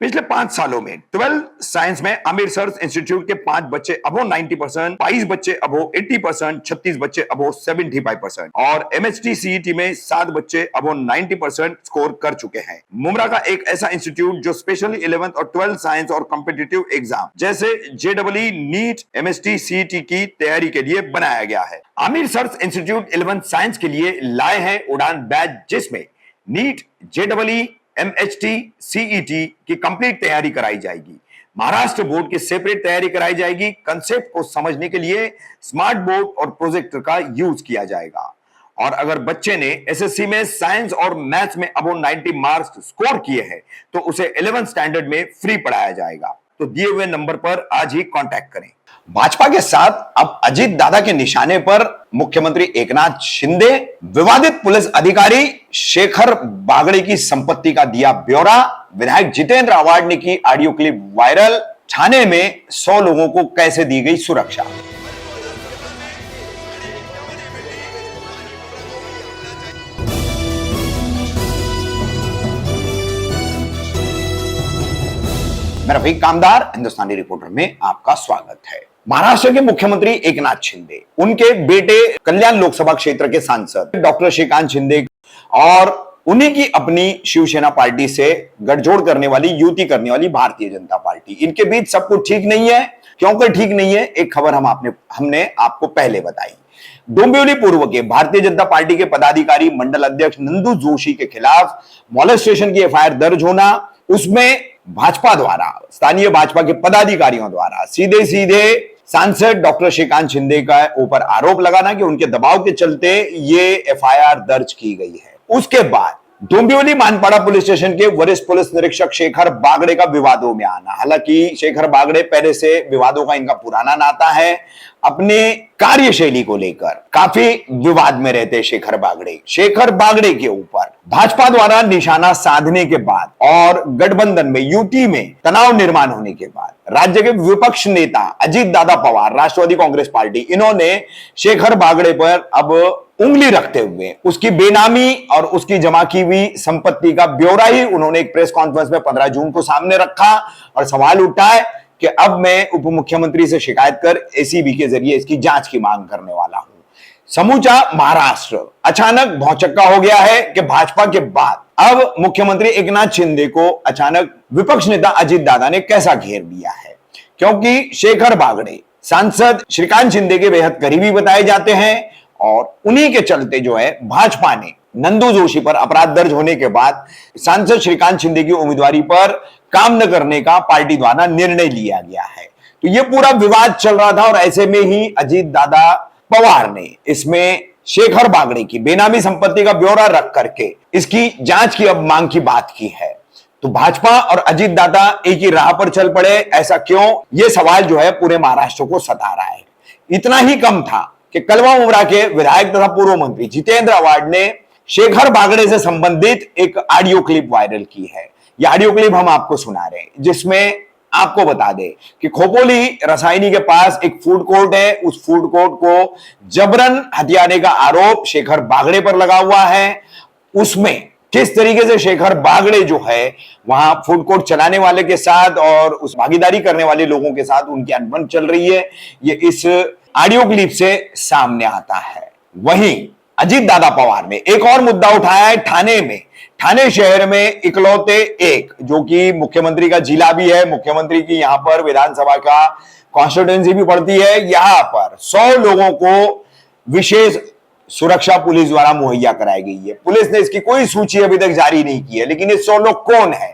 पिछले 5 सालों में 12 साइंस में आमिर सर्च इंस्टीट्यूट के 5 बच्चे अबो 90%, 22 बच्चे अबो 80%, 36 बच्चे अबो 75% और एमएचटी सीईटी में 7 बच्चे अबो 90% स्कोर कर चुके हैं। मुमरा का एक ऐसा इंस्टीट्यूट जो स्पेशली 11th और 12 साइंस और कॉम्पिटिटिव एग्जाम जैसे जेडब्ल्यू नीट एमएचटी सीईटी की तैयारी के लिए बनाया गया है। Aamir search institute 11th science के लिए लाए हैं उड़ान बैच, जिसमें नीट, जेडब्ल्यू, एमएचटी, सीईटी की कंप्लीट तैयारी कराई जाएगी। महाराष्ट्र बोर्ड की सेपरेट तैयारी कराई जाएगी। कंसेप्ट को समझने के लिए स्मार्ट बोर्ड और प्रोजेक्टर का यूज किया जाएगा। और अगर बच्चे ने एसएससी में साइंस और मैथ्स में अबो 90 मार्क्स स्कोर किए हैं तो उसे 11th स्टैंडर्ड में फ्री पढ़ाया जाएगा। तो दिए हुए नंबर पर आज ही कांटेक्ट करें। भाजपा के साथ अब अजीत दादा के निशाने पर मुख्यमंत्री एकनाथ शिंदे, विवादित पुलिस अधिकारी शेखर बागड़े की संपत्ति का दिया ब्यौरा, विधायक जितेंद्र आवाड ने की ऑडियो क्लिप वायरल, थाने में 100 लोगों को कैसे दी गई सुरक्षा। मैं रफीक कामदार, हिंदुस्तानी रिपोर्टर में आपका स्वागत है। महाराष्ट्र के मुख्यमंत्री एकनाथ शिंदे, उनके बेटे कल्याण लोकसभा क्षेत्र के सांसद डॉक्टर श्रीकांत शिंदे और उन्हीं की अपनी शिवसेना पार्टी से गठजोड़ करने वाली, युति करने वाली भारतीय जनता पार्टी, इनके बीच सब कुछ ठीक नहीं है। क्यों कर ठीक नहीं है, एक खबर हमने आपको पहले बताई। डोंबिवली पूर्व के भारतीय जनता पार्टी के पदाधिकारी मंडल अध्यक्ष नंदू जोशी के खिलाफ मॉलेस्टेशन की एफआईआर दर्ज होना, उसमें भाजपा द्वारा, स्थानीय भाजपा के पदाधिकारियों द्वारा सीधे सीधे सांसद डॉक्टर श्रीकांत शिंदे का ऊपर आरोप लगाना कि उनके दबाव के चलते ये एफआईआर दर्ज की गई है। उसके बाद डोंबिवली मानपाड़ा पुलिस स्टेशन के वरिष्ठ पुलिस निरीक्षक शेखर बागड़े का विवादों में आना। हालांकि शेखर बागड़े पहले से विवादों का इनका पुराना नाता है। अपने कार्यशैली को लेकर काफी विवाद में रहते शेखर बागड़े के ऊपर भाजपा द्वारा निशाना साधने के बाद और गठबंधन में, यूटी में तनाव निर्माण होने के बाद राज्य के विपक्ष नेता अजीत दादा पवार, राष्ट्रवादी कांग्रेस पार्टी, इन्होंने शेखर बागड़े पर अब उंगली रखते हुए उसकी बेनामी और उसकी जमा की हुई संपत्ति का ब्यौरा ही उन्होंने एक प्रेस कॉन्फ्रेंस में 15 जून को सामने रखा और सवाल उठाए कि अब मैं उप मुख्यमंत्री से शिकायत कर एसीबी के जरिए इसकी जांच की मांग करने वाला हूं। समूचा महाराष्ट्र अचानक भौचक्का हो गया है कि भाजपा के बाद अब मुख्यमंत्री एकनाथ शिंदे को अचानक विपक्ष नेता अजीत दादा ने कैसा घेर दिया है, क्योंकि शेखर बागड़े सांसद श्रीकांत शिंदे के बेहद करीबी बताए जाते हैं और उन्हीं के चलते जो है भाजपा ने नंदू जोशी पर अपराध दर्ज होने के बाद सांसद श्रीकांत शिंदे की उम्मीदवारी पर काम न करने का पार्टी द्वारा निर्णय लिया गया है। तो यह पूरा विवाद चल रहा था और ऐसे में ही अजीत दादा पवार ने इसमें शेखर बागड़े की बेनामी संपत्ति का ब्यौरा रख करके इसकी जांच की अब मांग की बात की है। तो भाजपा और अजीत दादा एक ही राह पर चल पड़े, ऐसा क्यों, यह सवाल जो है पूरे महाराष्ट्र को सता रहा है। इतना ही कम था कि कलवा मुमरा के विधायक तथा पूर्व मंत्री जितेंद्र आवाड ने शेखर बागड़े से संबंधित एक ऑडियो क्लिप वायरल की है। यह ऑडियो क्लिप हम आपको सुना रहे हैं, जिसमें आपको बता दें कि खोपोली रसायनी के पास एक फूड कोर्ट है। उस फूड कोर्ट को जबरन हथियाने का आरोप शेखर बागड़े पर लगा हुआ है। उसमें किस तरीके से शेखर बागड़े जो है वहां फूड कोर्ट चलाने वाले के साथ और उस भागीदारी करने वाले लोगों के साथ उनकी अनबन चल रही है, ये इस ऑडियो क्लिप से सामने आता है। वहीं अजीत दादा पवार ने एक और मुद्दा उठाया है ठाणे शहर में इकलौते एक, जो कि मुख्यमंत्री का जिला भी है, मुख्यमंत्री की यहां पर विधानसभा का कॉन्स्टिट्यूएंसी भी पड़ती है। यहां पर 100 लोगों को विशेष सुरक्षा पुलिस द्वारा मुहैया कराई गई है। पुलिस ने इसकी कोई सूची अभी तक जारी नहीं की है, लेकिन ये 100 लोग कौन है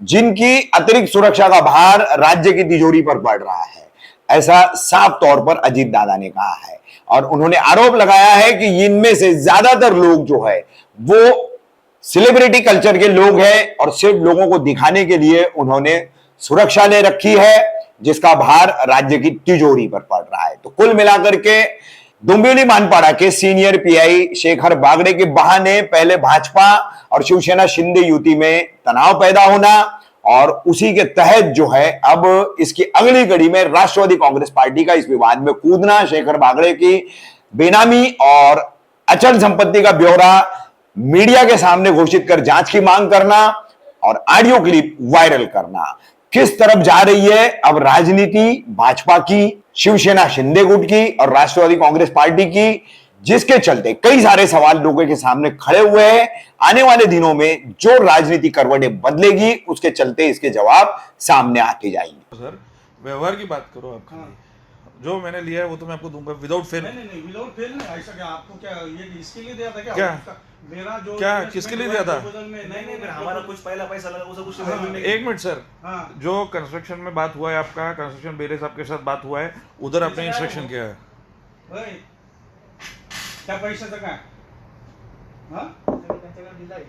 जिनकी अतिरिक्त सुरक्षा का भार राज्य की तिजोरी पर पड़ रहा है, ऐसा साफ तौर पर अजीत दादा ने कहा है। और उन्होंने आरोप लगाया है कि इनमें से ज्यादातर लोग जो है वो सेलिब्रिटी कल्चर के लोग हैं और सिर्फ लोगों को दिखाने के लिए उन्होंने सुरक्षा ले रखी है, जिसका भार राज्य की तिजोरी पर पड़ रहा है। तो कुल मिलाकर के डोंबिवली मानपाड़ा के सीनियर पीआई शेखर बागड़े के बहाने पहले भाजपा और शिवसेना शिंदे युति में तनाव पैदा होना और उसी के तहत जो है अब इसकी अगली कड़ी में राष्ट्रवादी कांग्रेस पार्टी का इस विवाद में कूदना, शेखर बागड़े की बेनामी और अचल संपत्ति का ब्यौरा मीडिया के सामने घोषित कर जांच की मांग करना और ऑडियो क्लिप वायरल करना। किस तरफ जा रही है अब राजनीति भाजपा की, शिवसेना शिंदे गुट की और राष्ट्रवादी कांग्रेस पार्टी की, जिसके चलते कई सारे सवाल लोगों के सामने खड़े हुए हैं। आने वाले दिनों में जो राजनीति करवटें बदलेगी उसके चलते इसके जवाब सामने आते जाएंगे। सर व्यवहार की बात करो आप। हाँ। जो मैंने लिया है वो तो मैं आपको दूंगा विदाउट फेल। नहीं विदाउट फेल नहीं। ऐसा क्या आपको क्या ये इसके लिए दिया था क्या मेरा जो क्या किसके लिए दिया था? नहीं हमारा कुछ पहला पैसा लगा वो सब कुछ नहीं। एक मिनट सर। हाँ। जो कंस्ट्रक्शन में बात हुआ है आपका, कंस्ट्रक्शन बेले साहब के साथ बात हुआ है, उधर आपने इंस्ट्रक्शन किया है त्या पैशाचं काय? हां त्यांच्याकडे दिला आहे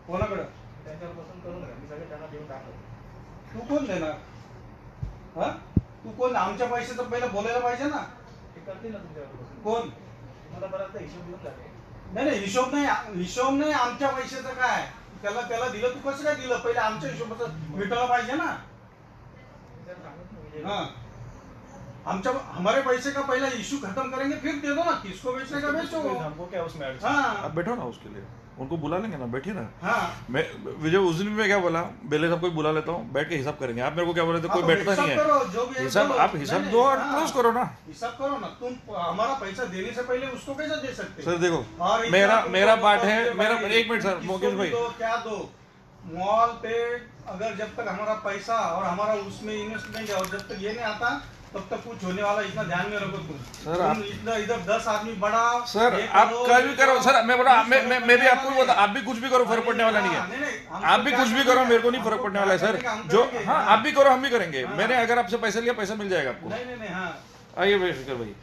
कोणाकडे? त्यांच्यापासून करून घ्या मी सगळे त्यांना देऊन टाकतो। तू कोण देणार? हां तू कोण? आमच्या पैशाचं पहिलं बोलायला पाहिजे ना। ते करतील ना तुमच्याकडून। कोण? मला बराचसा हिशोब देऊन टाकेल। नाही हिशोब नाही आमच्या पैशाचं काय? त्याला दिलं तू कसं काय दिलं? पहिले आमच्या हिशोबाचं भेटायला पाहिजे ना। हां हमारे पैसे का पहला इशू खत्म करेंगे फिर दे दो ना। किसको बेचने का बेचो। हमको क्या उसमें आप बैठो ना, उसके लिए उनको बुला लेंगे ना, बैठिए ना। हाँ मैं विजय उस दिन मैं क्या बोला, बेले साहब को बुला लेता हूँ, बैठ के हिसाब करेंगे। आप मेरे को क्या बोले थे? कोई बैठता नहीं है। हिसाब आप हिसाब दो और क्लोज करो ना। हिसाब करो ना। तुम हमारा पैसा देने से पहले उसको कैसे दे सकते? सर देखो मेरा पार्ट है, मेरा एक मिनट सर मुकेश भाई। क्या दो मॉल पे अगर जब तक हमारा पैसा और हमारा उसमें इन्वेस्टमेंट है और जब तक ये नहीं आता तब तक कुछ होने वाला, इतना ध्यान में रखो तुम। सर आप इधर 10 आदमी बड़ा सर आप कल भी करो सर। मैं बोला मैं भी आपको बोलता, आप भी कुछ भी करो, फर्क पड़ने वाला नहीं है। आप भी कुछ भी करो, मेरे को नहीं फर्क पड़ने वाला है सर। जो हाँ आप भी करो, हम भी करेंगे। मैंने अगर आपसे पैसा लिया, पैसा मिल जाएगा आपको। नहीं हाँ आइए बेफिक्र भाई।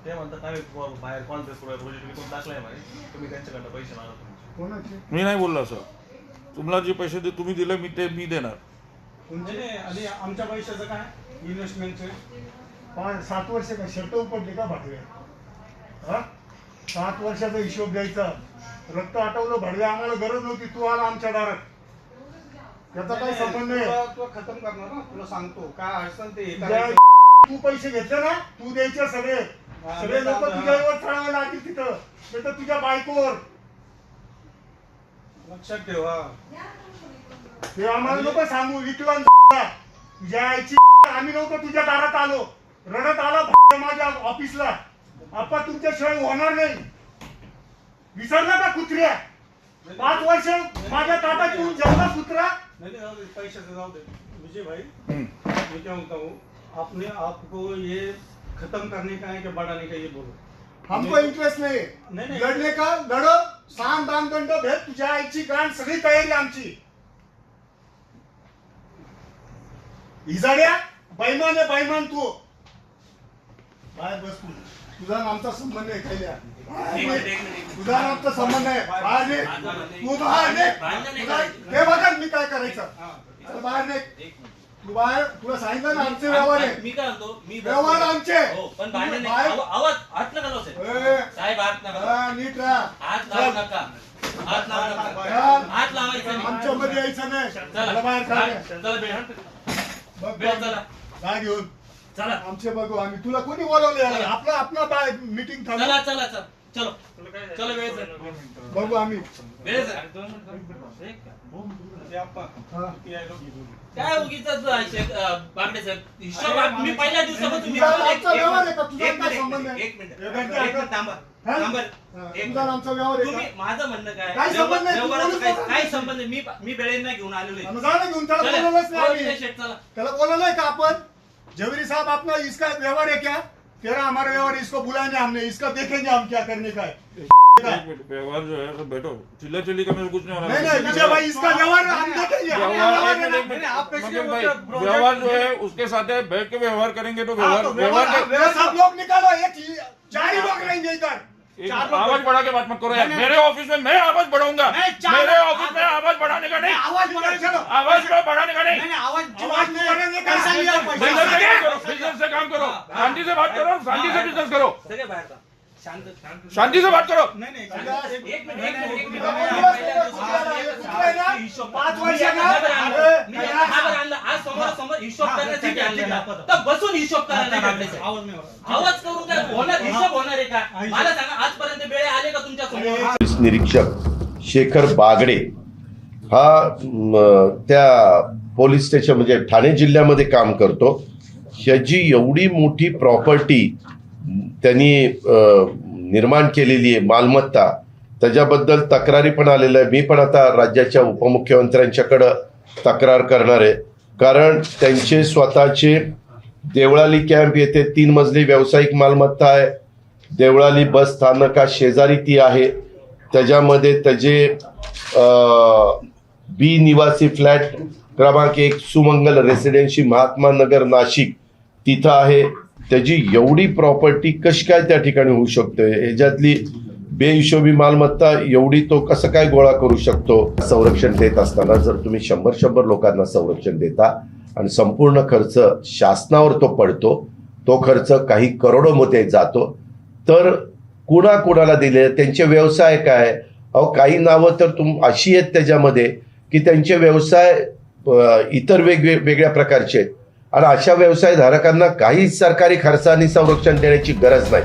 ते म्हणतात काय बाहेर कॉन्फ्रेन्स प्रोजेक्ट मी कोण टाकलाय म्हणे तुम्ही त्यांच्याकडनं पैसे मागा तुमचे। मी नाही बोलला सर, तुम्हाला जे पैसे तुम्ही दिले मी देणार। आणि आमच्या पैशाचं काय इन्व्हेस्टमेंटचे? 7 वर्ष का शर्ट उपडले का भाडवे? हा 7 वर्षाचा हिशोब द्यायचा। रक्त आटवलं भाडवे, आम्हाला गरज नव्हती, तू आला आमच्या दारात। याचा काही संबंध नाही। तू खतम करणार ना, तुला सांगतो काय असेल ते तू पैसे घेतले ना, तू द्यायचे सगळे लोक तुझ्यावर चढावे लागतील तिथं, नाही तर तुझ्या बायकोवर। लक्षात ठेवा ते आम्हाला नको सांगू। विकलन तुझ्या आईची आम्ही नव्हतो तुझ्या दारात आलो, रडत आला माझ्या ऑफिसला, आपा तुमच्याशिवाय होणार नाही। विसरला का कुत्र्या? 5 वर्ष माझ्या ताटात येऊन जन्मा कुत्रा। नहीं पैशाचं जाऊ दे विजय भाई। मैं क्या होता हूँ आपने आपको ये खत्म करने का है कि बढ़ाने का, ये बोलो। हमको इंटरेस्ट नहीं लड़ने का, लढो। साम दाम दंड भेद, तुझ्या आईची गाण सगळी तयारी आमची। इजाड्या बैमान तू बाहेर बस। तुझा आमचा संबंध आहे कैल्या, तुझा आमचा संबंध आहे। बाहेर निघ तू, बाहेर निघ। ते बघा मी काय करायचं। बाहेर निघ तू, बाहेर। तुला सांगितलं ना आमचे व्यवहार आहे। मी काय म्हणतो, मी व्यवहार आमचे पण भांडण नाही। आवाज हात नका लावू साहेब, हात नका। नीट राहा, हात लावू नका, हात लावू नका, हात लावायचं नाही। आमच्या मध्ये यायचं नाही। चला बाहेर काढ, चला बेड चला काय घेऊन चला आमचे बघू आम्ही। तुला कोणी बोलवले? आपला मीटिंग चला थांबा। चला चला चलो चलो वेळ बघू आम्ही। वेळ काय उगीच बागडे साहेब हिशोब मी पहिल्या दिवसापासून तुझा आमचा व्यवहार आहे का? तुझा एक काय संबंध आहे? मिनिट थांबा थांबा तुझा आमचा व्यवहार आहे तुम्ही का? माझं म्हणणं काय काय संबंध आहे? तू व्यवहाराचं बोलूच नको. काय संबंध आहे? मी बेळेंना घेऊन आलेलो आहे। मग जा ना घेऊन, त्याला बोलवलंच नाही आम्ही। शेठ चला त्याला बोलवलंय का आपण? जवेरी साहब अपना इसका व्यवहार है क्या? तेरा हमारा व्यवहार, इसको बुलाएंगे हमने, इसका देखेंगे हम क्या करने का है। व्यवहार जो है सब बैठो, चिल्ला चिल्ली का मेरे कुछ नहीं हो रहा। नहीं विजय भाई, इसका व्यवहार हम देखेंगे। व्यवहार जो है उसके साथ है, बैठ के व्यवहार करेंगे तो व्यवहार सब लोग निकालो, एक 4 ही लोग रहेंगे इधर। आवाज बढ़ा के बात मत करो यार। मेरे ऑफिस में मैं आवाज बढ़ाऊंगा, मेरे ऑफिस में आवाज बढ़ाने का नहीं, आवाज बढ़ाने का नहीं। आवाज बढ़ाने का कैसा लिया? बिजनेस से काम करो, शांति से बात करो, शांति से बिजनेस करो, सगळे बाहेर जा। शांत शांति से बात करो। नहीं एक मिनिट 5 वर्ष आज समोरासमोर हिशोब हा, करण्यासाठी ठीक आहे, आणले ठीक का? आहे. तर बसून हिशोब करायला आता भेटले साहेब. आवाज नाही होणार. आवाज करून काय होणार, हिशोब होणार आहे का? मला सांगा, आजपर्यंत वेळ आले का तुमच्या समोर? पोलीस निरीक्षक शेखर बागडे हा त्या पोलीस स्टेशन म्हणजे ठाणे जिल्ह्यामध्ये काम करतो. ह्याची एवढी मोठी प्रॉपर्टी त्यांनी निर्माण केलेली आहे, मालमत्ता, त्याच्याबद्दल तक्रारी पण आलेल्या आहे. मी पण आता राज्याच्या उपमुख्यमंत्र्यांच्याकडं तक्रार करणार आहे, कारण त्यांचे स्वतःचे देवळाली कॅम्प येथे 3 मजली व्यावसायिक मालमत्ता आहे. देवळाली बस स्थानका शेजारी ती आहे. त्याच्यामध्ये त्याचे बी निवासी फ्लॅट क्रमांक 1 सुमंगल रेसिडेन्सी महात्मा नगर नाशिक तिथं आहे. त्याची एवढी प्रॉपर्टी कशी काय त्या ठिकाणी होऊ शकते? ह्याच्यातली बेहिशोबी मालमत्ता एवढी तो कसं काय गोळा करू शकतो? संरक्षण देत असताना जर तुम्ही 100 लोकांना संरक्षण देता आणि संपूर्ण खर्च शासनावर तो पडतो, तो खर्च काही करोडोमध्ये जातो, तर कुणाला दिले? त्यांचे व्यवसाय काय? अहो, काही नावं तर अशी आहेत त्याच्यामध्ये की त्यांचे व्यवसाय इतर वेगवेगळ्या प्रकारचे आहेत आणि अशा व्यवसाय धारकांना काही सरकारी खर्चाने संरक्षण देण्याची गरज नाही.